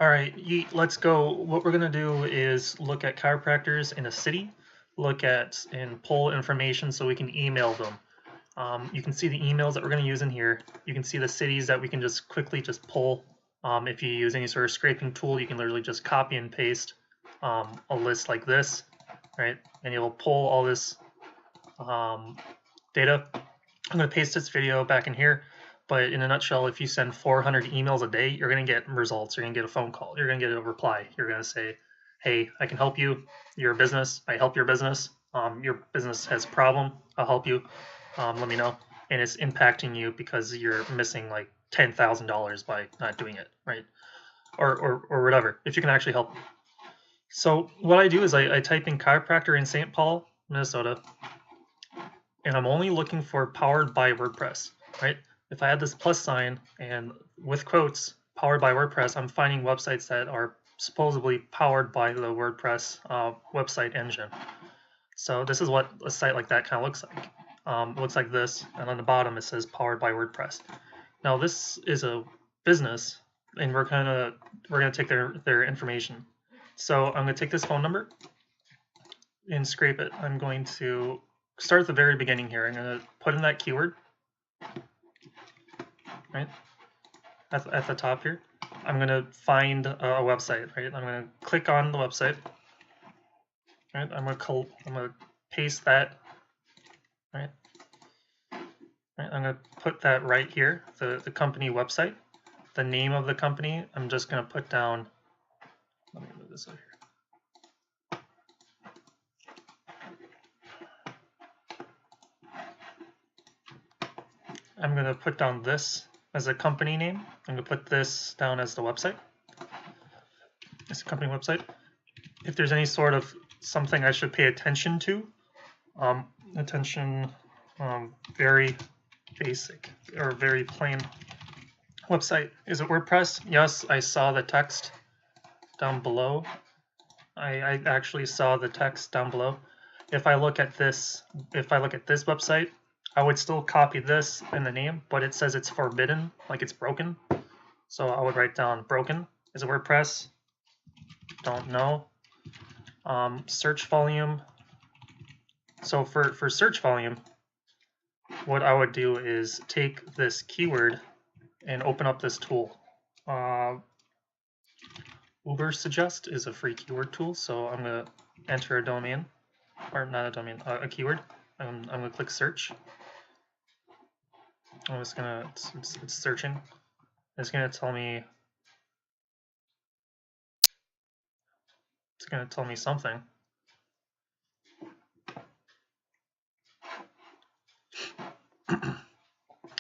All right, let's go. What we're going to do is look at chiropractors in a city, look at and pull information so we can email them. You can see the emails that we're going to use in here. You can see the cities that we can just quickly just pull. If you use any sort of scraping tool, you can literally just copy and paste a list like this, right? And it will pull all this data. I'm going to paste this video back in here. But in a nutshell, if you send 400 emails a day, you're going to get results. You're going to get a phone call. You're going to get a reply. You're going to say, hey, I can help you. You're a business. I help your business. Your business has a problem. I'll help you. Let me know. And it's impacting you because you're missing like $10,000 by not doing it, right? Or whatever, if you can actually help. So what I do is I type in chiropractor in St. Paul, Minnesota, and I'm only looking for powered by WordPress, right? If I had this plus sign and with quotes, powered by WordPress, I'm finding websites that are supposedly powered by the WordPress website engine. So this is what a site like that kind of looks like. It looks like this, and on the bottom it says powered by WordPress. Now this is a business, and we're gonna take their information. So I'm gonna take this phone number and scrape it. I'm going to start at the very beginning here. I'm gonna put in that keyword, right, at the top here. I'm gonna find a website, right? I'm gonna click on the website, right? I'm gonna paste that, right? I'm gonna put that right here, the company website, the name of the company. I'm just gonna put down. Let me move this over here. I'm gonna put down this as a company name. I'm gonna put this down as the website. It's a company website. If there's any sort of something I should pay attention to, very basic or very plain website. Is it WordPress? Yes, I saw the text down below. I actually saw the text down below. If I look at this website, I would still copy this in the name, but it says it's forbidden, like it's broken. So I would write down broken. Is it WordPress? Don't know. Search volume. So for search volume, what I would do is take this keyword and open up this tool. Ubersuggest is a free keyword tool, so I'm going to enter a domain, or not a domain, a keyword. I'm going to click search. I'm just going to, it's searching. It's going to tell me, something.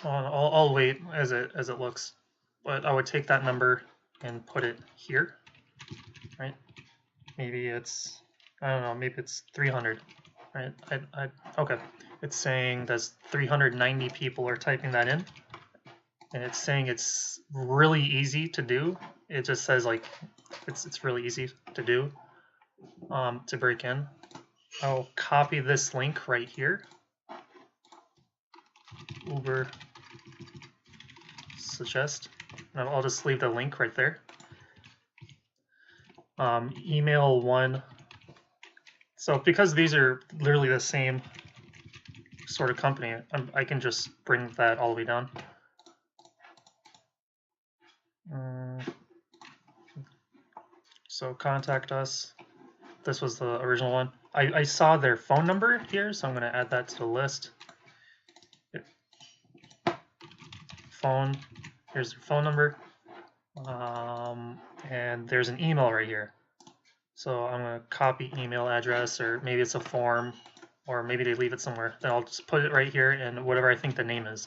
I'll wait as it looks, but I would take that number and put it here, right? Maybe it's, I don't know, maybe it's 300, right? Okay, it's saying there's 390 people are typing that in, and it's saying it's really easy to do. It just says like it's really easy to do, to break in. I'll copy this link right here. Uber suggest. I'll just leave the link right there. Email one. So because these are literally the same sort of company, I can just bring that all the way down. So contact us. This was the original one. I saw their phone number here, so I'm going to add that to the list. Phone. Here's their phone number. And there's an email right here. So I'm going to copy email address, or maybe it's a form, or maybe they leave it somewhere. Then I'll just put it right here and whatever I think the name is.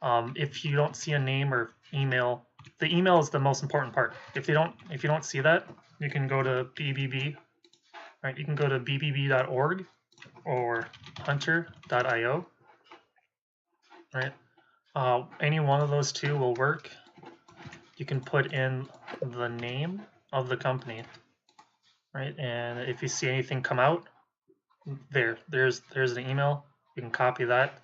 If you don't see a name or email, the email is the most important part. If you don't see that, you can go to BBB, right? You can go to bbb.org or hunter.io, right? Any one of those two will work. You can put in the name of the company, right? And if you see anything come out, there's the email. You can copy that.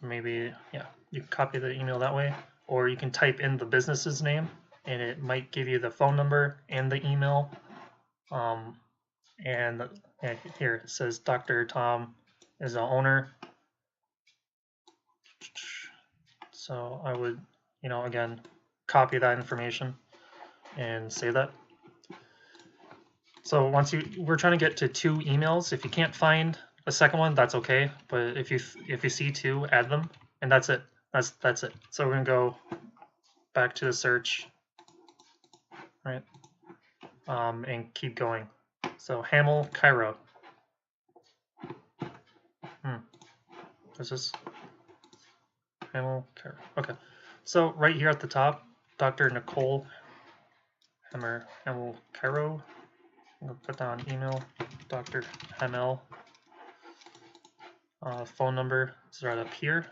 Maybe, yeah, you can copy the email that way, or you can type in the business's name and it might give you the phone number and the email. And here it says Dr. Tom is the owner. So I would, again, copy that information and save that. So we're trying to get to 2 emails. If you can't find a second one, that's okay. But if you see 2, add them, and that's it. That's it. So we're gonna go back to the search, right? And keep going. So Hamel, Cairo. This is Hamel, Cairo. Okay. So right here at the top, Dr. Nicole Hamel, Cairo. I'm gonna put down email, Dr. Hamel. Phone number is right up here.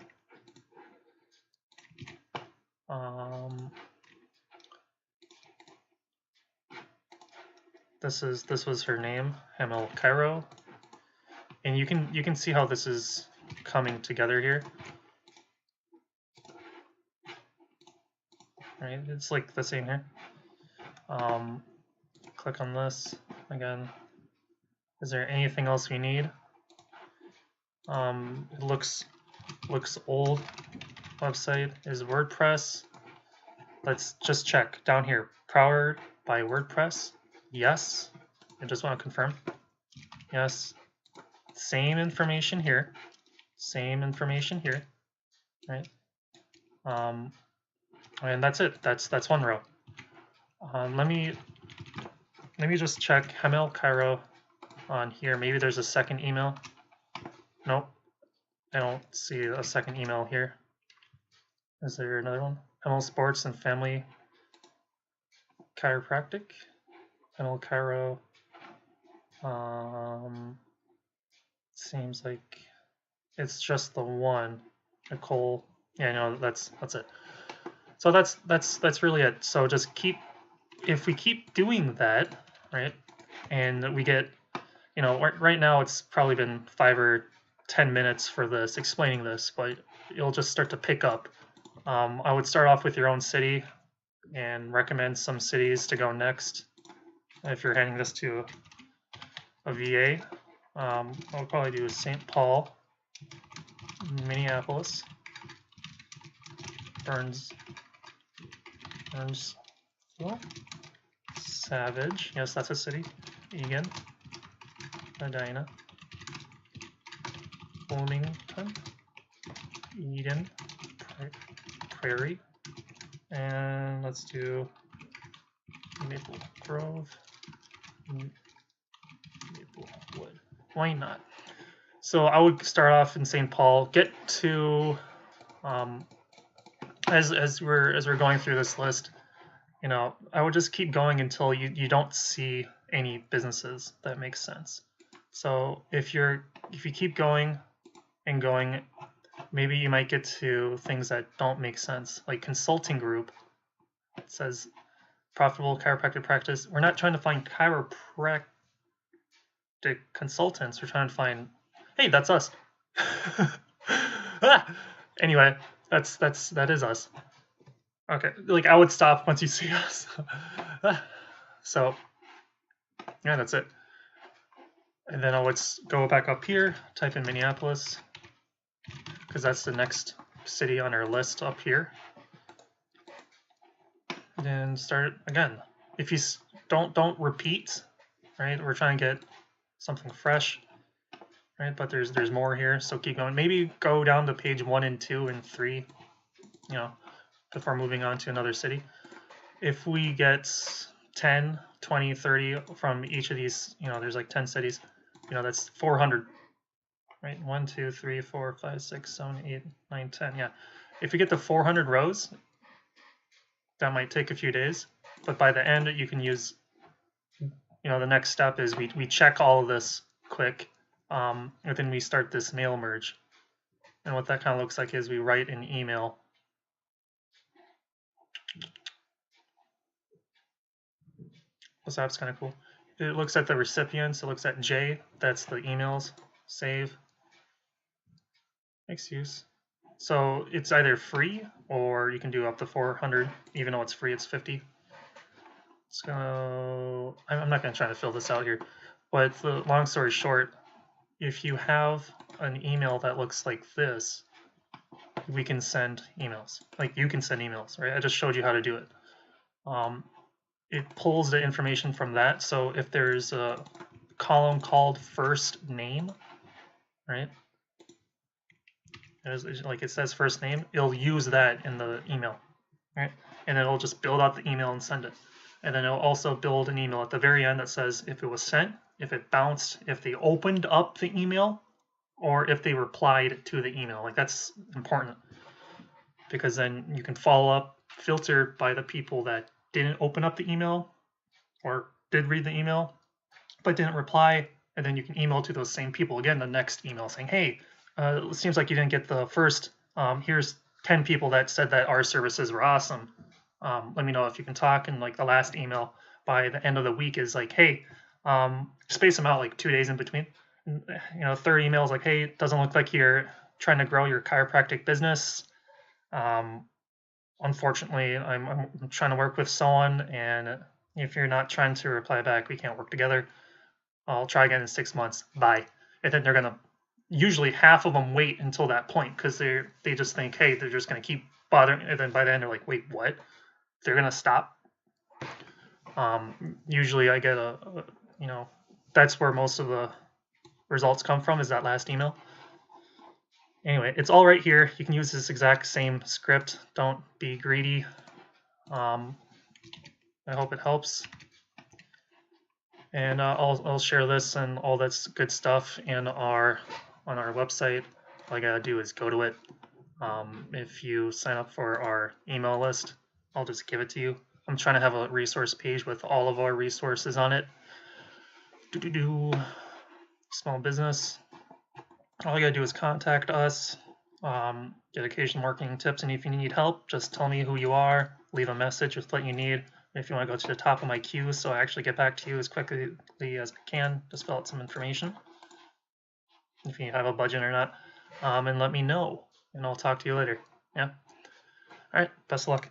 This was her name, Hamel Cairo, and you can see how this is coming together here. Right, it's like the same here. Click on this again. Is there anything else we need? It looks old. Website is WordPress. Let's just check down here. Powered by WordPress. Yes. I just want to confirm. Yes. Same information here. Same information here. Right. And that's it. That's one row. Let me just check Hamel Cairo on here. Maybe there's a second email. Nope. I don't see a second email here. Is there another one? Hamel Sports and Family Chiropractic. Hamel Cairo. Seems like it's just the one. Nicole. Yeah, no, that's it. So that's really it. So just if we keep doing that, right, and we get, right now it's probably been 5 or 10 minutes for this, explaining this, but you'll just start to pick up. I would start off with your own city and recommend some cities to go next. If you're handing this to a VA, I'll probably do St. Paul, Minneapolis, Burnsville, Savage, yes, that's a city, Egan, Medina, Bloomington, Eden, Prairie, and let's do Maple Grove, Maplewood. Why not? So I would start off in St. Paul, get to as we're going through this list, I would just keep going until you don't see any businesses that make sense. So if you keep going and going, maybe you might get to things that don't make sense, like consulting group. It says profitable chiropractic practice. We're not trying to find chiropractic consultants. We're trying to find, hey, that's us. Anyway, that is us. Okay, like I would stop once you see us. So yeah, that's it. And then I would go back up here, type in Minneapolis, because that's the next city on our list up here. And start again. If you don't repeat, right? We're trying to get something fresh, right? But there's more here, so keep going. Maybe go down to page 1 and 2 and 3, before moving on to another city. If we get 10, 20, 30 from each of these, there's like 10 cities, that's 400, right? 1, 2, 3, 4, 5, 6, 7, 8, 9, 10. Yeah. If you get to 400 rows, that might take a few days, but by the end you can use, the next step is we check all of this quick, and then we start this mail merge. And what that kind of looks like is we write an email. This app's kind of cool. It looks at the recipients. It looks at J. That's the emails. Save. Makes use. So it's either free or you can do up to 400. Even though it's free, it's 50. So I'm not going to try to fill this out here, but the long story short, if you have an email that looks like this, we can send emails. Like you can send emails, right? I just showed you how to do it. It pulls the information from that. So if there's a column called first name, right? Like it says first name, it'll use that in the email, right? And it'll just build out the email and send it. And then it'll also build an email at the very end that says if it was sent, if it bounced, if they opened up the email, or if they replied to the email. Like that's important because then you can follow up, filter by the people that didn't open up the email or did read the email but didn't reply, and then you can email to those same people again the next email saying, hey, it seems like you didn't get the first. Here's 10 people that said that our services were awesome. Let me know if you can talk. And like the last email by the end of the week is like, hey, space them out like 2 days in between. You know, third email is like, hey, it doesn't look like you're trying to grow your chiropractic business. Unfortunately, I'm trying to work with someone, and if you're not trying to reply back, we can't work together. I'll try again in 6 months. Bye. And then they're gonna usually half of them wait until that point because they just think, hey, they're just gonna keep bothering, and then by the end they're like, wait, what? They're gonna stop. Usually I get you know, that's where most of the results come from is that last email. Anyway, it's all right here. You can use this exact same script. Don't be greedy. I hope it helps. And I'll share this and all that's good stuff on our website. All I gotta do is go to it. If you sign up for our email list, I'll just give it to you. I'm trying to have a resource page with all of our resources on it. Small business. All you gotta do is contact us, get occasional marketing tips, and if you need help, just tell me who you are, leave a message with what you need. If you want to go to the top of my queue so I actually get back to you as quickly as I can, just fill out some information, if you have a budget or not, and let me know, and I'll talk to you later. Yeah? All right, best of luck.